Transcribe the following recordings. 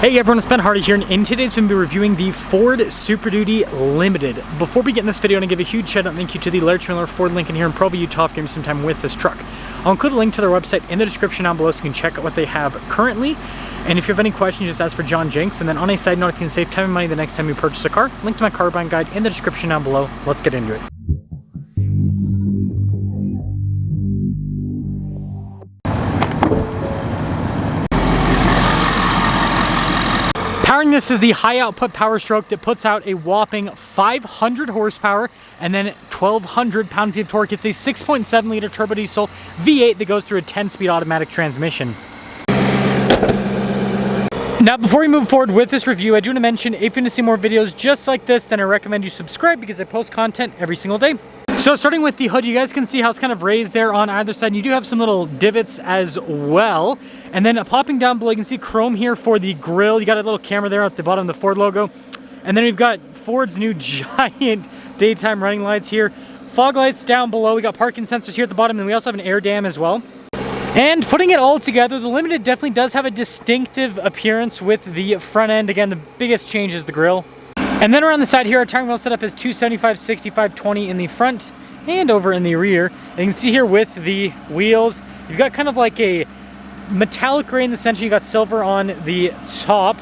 Hey everyone, it's Ben Hardy here, and in today's video, we'll be reviewing the Ford Super Duty Limited. Before we get in this video, I want to give a huge shout out and thank you to the Larry Trailer Ford Lincoln here in Provo, Utah, for giving me some time with this truck. I'll include a link to their website in the description down below so you can check out what they have currently. And if you have any questions, just ask for John Jenks. And then on a side note, if you can save time and money the next time you purchase a car, link to my car buying guide in the description down below. Let's get into it. Powering this is the high output Power Stroke that puts out a whopping 500 horsepower and then 1200 pound-feet of torque. It's a 6.7 liter turbo diesel V8 that goes through a 10-speed automatic transmission. Now, before we move forward with this review, I do want to mention if you want to see more videos just like this, then I recommend you subscribe because I post content every single day. So starting with the hood, you guys can see how it's kind of raised there on either side. And you do have some little divots as well. And then popping down below, you can see chrome here for the grille. You got a little camera there at the bottom of the Ford logo. And then we've got Ford's new giant daytime running lights here. Fog lights down below. We got parking sensors here at the bottom, and we also have an air dam as well. And putting it all together, the Limited definitely does have a distinctive appearance with the front end. Again, the biggest change is the grille. And then around the side here, our tire wheel setup is 275, 65, 20 in the front and over in the rear. And you can see here with the wheels, you've got kind of like a metallic gray in the center. You got silver on the top.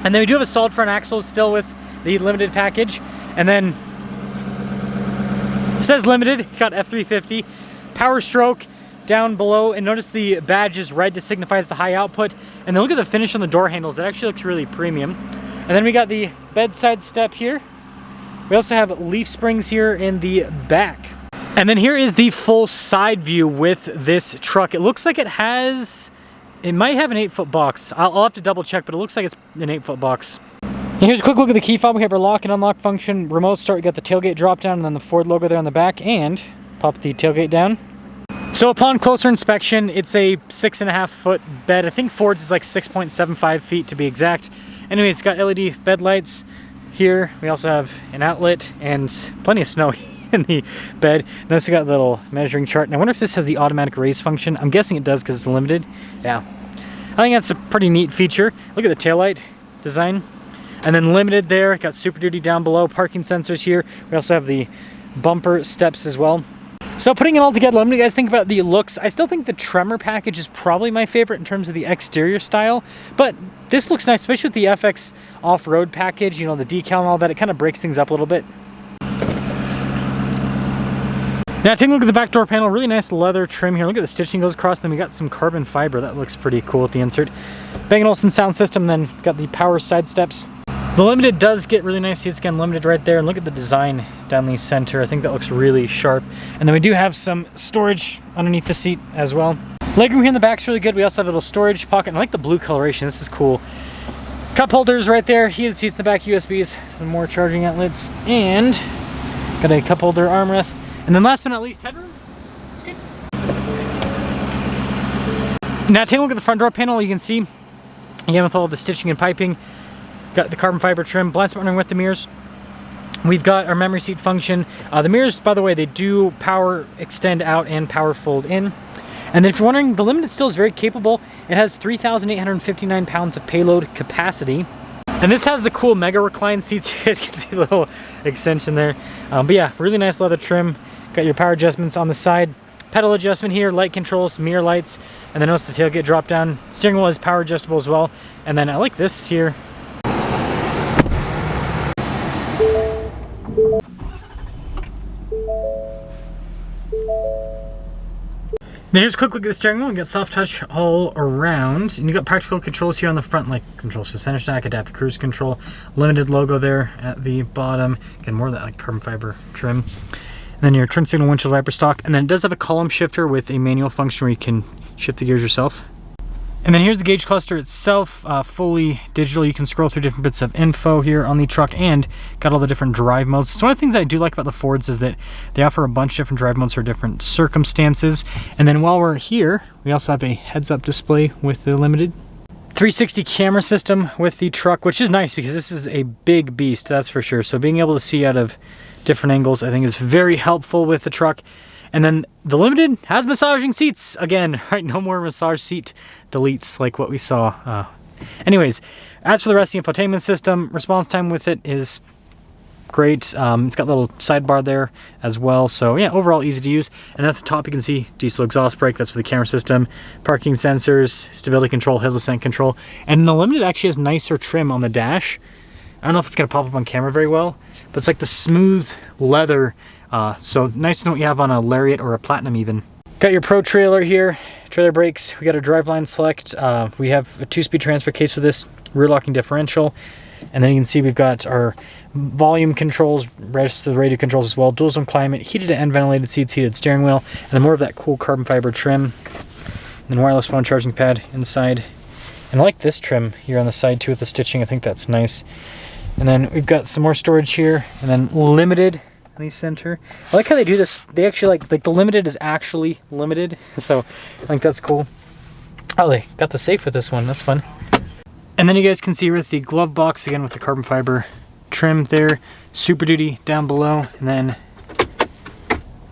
And then we do have a solid front axle still with the Limited package. And then it says Limited, you got F-350, Power Stroke down below. And notice the badge is red to signify it's the high output. And then look at the finish on the door handles. That actually looks really premium. And then we got the bedside step here. We also have leaf springs here in the back. And then here is the full side view with this truck. It looks like it might have an 8-foot box. I'll have to double check, but it looks like it's an 8-foot box. And here's a quick look at the key fob. We have our lock and unlock function, remote start. We got the tailgate drop down and then the Ford logo there on the back, and pop the tailgate down. So upon closer inspection, it's a 6.5-foot bed. I think Ford's is like 6.75 feet to be exact. Anyways, it's got LED bed lights here. We also have an outlet and plenty of snow in the bed. Notice we got a little measuring chart. And I wonder if this has the automatic raise function. I'm guessing it does because it's Limited. Yeah. I think that's a pretty neat feature. Look at the taillight design. And then Limited there. Got Super Duty down below. Parking sensors here. We also have the bumper steps as well. So putting it all together, let me guys think about the looks. I still think the Tremor package is probably my favorite in terms of the exterior style, but this looks nice, especially with the FX off-road package, you know, the decal and all that. It kind of breaks things up a little bit. Now taking a look at the back door panel, really nice leather trim here. Look at the stitching goes across, then we got some carbon fiber. That looks pretty cool with the insert. Bang & Olufsen sound system, then got the power side steps. The Limited does get really nice seats, again, Limited right there. And look at the design down the center. I think that looks really sharp. And then we do have some storage underneath the seat as well. Legroom here in the back is really good. We also have a little storage pocket. And I like the blue coloration. This is cool. Cup holders right there. Heated seats in the back, USBs, some more charging outlets. And got a cup holder armrest. And then last but not least, headroom. It's good. Now take a look at the front door panel. You can see, again, with all the stitching and piping, got the carbon fiber trim, blind spot running with the mirrors. We've got our memory seat function. The mirrors, by the way, they do power extend out and power fold in. And then if you're wondering, the Limited still is very capable. It has 3,859 pounds of payload capacity. And this has the cool mega recline seats. You guys can see the little extension there. But yeah, really nice leather trim. Got your power adjustments on the side. Pedal adjustment here, light controls, mirror lights. And then notice the tailgate drop down. Steering wheel is power adjustable as well. And then I like this here. Now here's a quick look at the steering wheel. We got soft touch all around, and you got practical controls here on the front, like controls to center stack, adaptive cruise control, Limited logo there at the bottom. Again, more of that like carbon fiber trim. And then your turn signal, windshield wiper stock, and then it does have a column shifter with a manual function where you can shift the gears yourself. And then here's the gauge cluster itself, fully digital. You can scroll through different bits of info here on the truck and got all the different drive modes. So one of the things I do like about the Fords is that they offer a bunch of different drive modes for different circumstances. And then while we're here, we also have a heads-up display with the Limited. 360 camera system with the truck, which is nice because this is a big beast, that's for sure. So being able to see out of different angles, I think is very helpful with the truck. And then the Limited has massaging seats. Again, right, no more massage seat deletes like what we saw Anyways, as for the rest of the infotainment system, response time with it is great. It's got a little sidebar there as well, so yeah, overall easy to use. And at the top you can see diesel exhaust brake, that's for the camera system, parking sensors, stability control, hill descent control, and the Limited actually has nicer trim on the dash. I don't know if it's going to pop up on camera very well, but it's like the smooth leather, so nice to know what you have on a Lariat or a Platinum even. Got your Pro trailer here, trailer brakes, we got a driveline select, we have a 2-speed transfer case for this, rear locking differential, and then you can see we've got our volume controls, rest of the radio controls as well, dual zone climate, heated and ventilated seats, heated steering wheel, and then more of that cool carbon fiber trim, and then wireless phone charging pad inside. And I like this trim here on the side too with the stitching, I think that's nice. And then we've got some more storage here, and then Limited in the center. I like how they do this. They actually like the Limited is actually limited, so I think that's cool. Oh, they got the safe with this one, that's fun. And then you guys can see with the glove box, again with the carbon fiber trim there, Super Duty down below, and then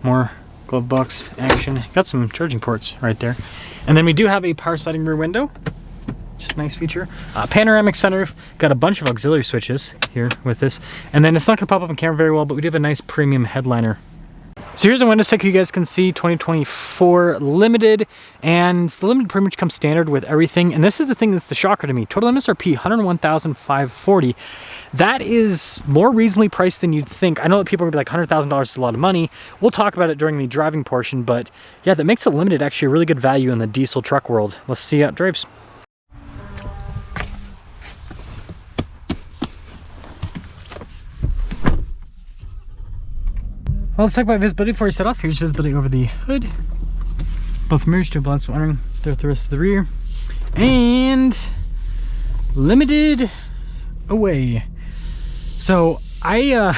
more glove box action. Got some charging ports right there. And then we do have a power sliding rear window, which is a nice feature. Panoramic sunroof, got a bunch of auxiliary switches here with this. And then it's not gonna pop up on camera very well, but we do have a nice premium headliner. So here's a window sticker you guys can see, 2024 Limited, and the Limited pretty much comes standard with everything. And this is the thing that's the shocker to me. Total MSRP, $101,540. That is more reasonably priced than you'd think. I know that people are gonna be like, $100,000 is a lot of money. We'll talk about it during the driving portion, but yeah, that makes a Limited actually a really good value in the diesel truck world. Let's see how it drives. Well, let's talk about visibility before we set off. Here's visibility over the hood. Both mirrors, two blind spot monitoring, throughout the rest of the rear. And Limited away. So I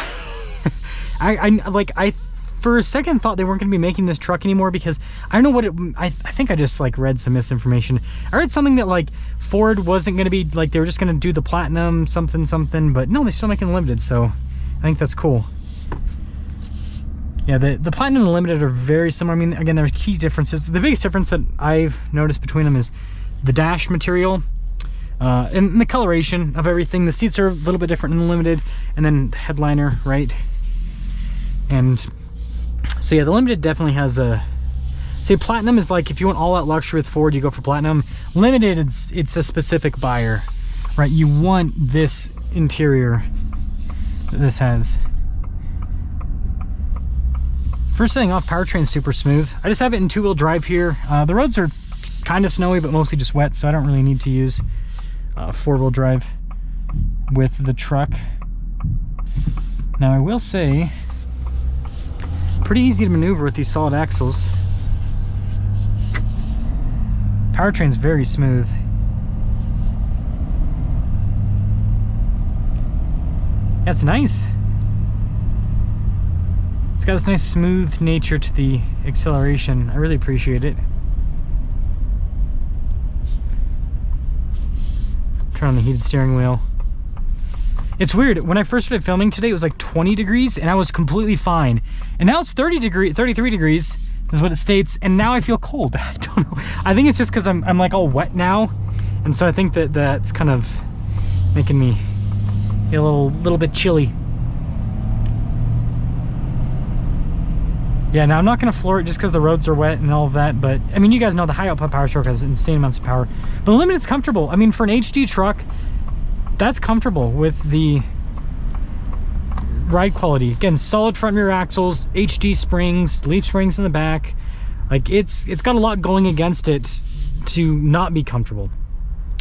for a second thought they weren't going to be making this truck anymore, because I don't know what it, I think I just like read some misinformation. I read something that like Ford wasn't going to be like, they were just going to do the Platinum something, but no, they're still making the Limited, so I think that's cool. Yeah, the Platinum and the Limited are very similar. I mean, again, there are key differences. The biggest difference that I've noticed between them is the dash material and the coloration of everything. The seats are a little bit different in the Limited, and then the headliner, right? And so yeah, the Limited definitely has a, say Platinum is like, if you want all out luxury with Ford, you go for Platinum. Limited, it's a specific buyer, right? You want this interior that this has. First thing off, powertrain's super smooth. I just have it in 2-wheel drive here. The roads are kind of snowy, but mostly just wet, so I don't really need to use 4-wheel drive with the truck. Now I will say, pretty easy to maneuver with these solid axles. Powertrain's very smooth. That's nice. It's got this nice smooth nature to the acceleration. I really appreciate it. Turn on the heated steering wheel. It's weird, when I first started filming today, it was like 20 degrees and I was completely fine. And now it's 33 degrees is what it states, and now I feel cold. I don't know. I think it's just because I'm like all wet now. And so I think that that's kind of making me feel a little bit chilly. Yeah, now I'm not going to floor it just because the roads are wet and all of that, but I mean, you guys know the high output power stroke has insane amounts of power. But Limited's comfortable. I mean, for an HD truck, that's comfortable with the ride quality. Again, solid front rear axles, HD springs, leaf springs in the back. Like it's got a lot going against it to not be comfortable,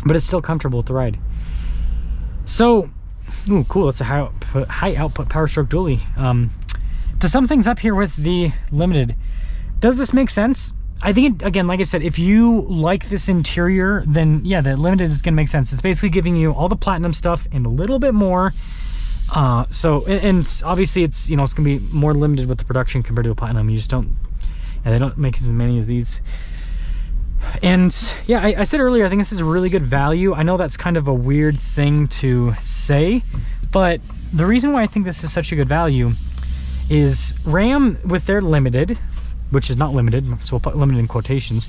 but it's still comfortable with the ride. So, ooh, cool. That's a high output power stroke dually. To sum things up here with the Limited, does this make sense? I think, again, like I said, if you like this interior, then yeah, the Limited is gonna make sense. It's basically giving you all the Platinum stuff and a little bit more. So, and obviously it's, you know, it's gonna be more limited with the production compared to a Platinum. You just don't, yeah, they don't make as many as these. And yeah, I said earlier, I think this is a really good value. I know that's kind of a weird thing to say, but the reason why I think this is such a good value is Ram with their Limited, which is not limited, so we'll put limited in quotations.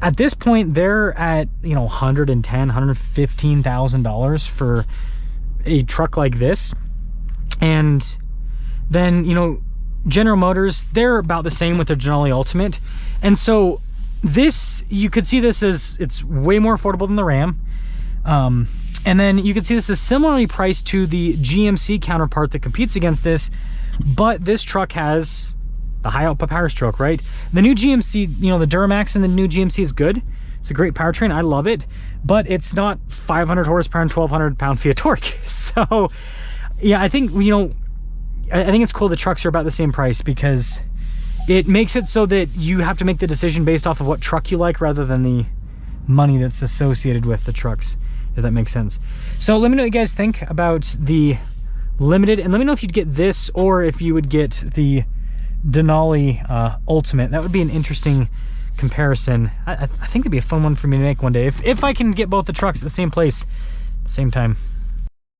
at this point, they're at, you know, $110,000, $115,000 for a truck like this. And then, you know, General Motors, they're about the same with their Denali Ultimate. And so this, you could see this as, it's way more affordable than the Ram. And then you can see this is similarly priced to the GMC counterpart that competes against this, but this truck has the high output power stroke, right? The new GMC, you know, the Duramax in the new GMC is good. It's a great powertrain. I love it, but it's not 500 horsepower and 1,200 pound-feet of torque. So yeah, I think, you know, I think it's cool the trucks are about the same price, because it makes it so that you have to make the decision based off of what truck you like rather than the money that's associated with the trucks, if that makes sense. So let me know what you guys think about the Limited, and let me know if you'd get this or if you would get the Denali Ultimate. That would be an interesting comparison. I think it'd be a fun one for me to make one day, if I can get both the trucks at the same place at the same time.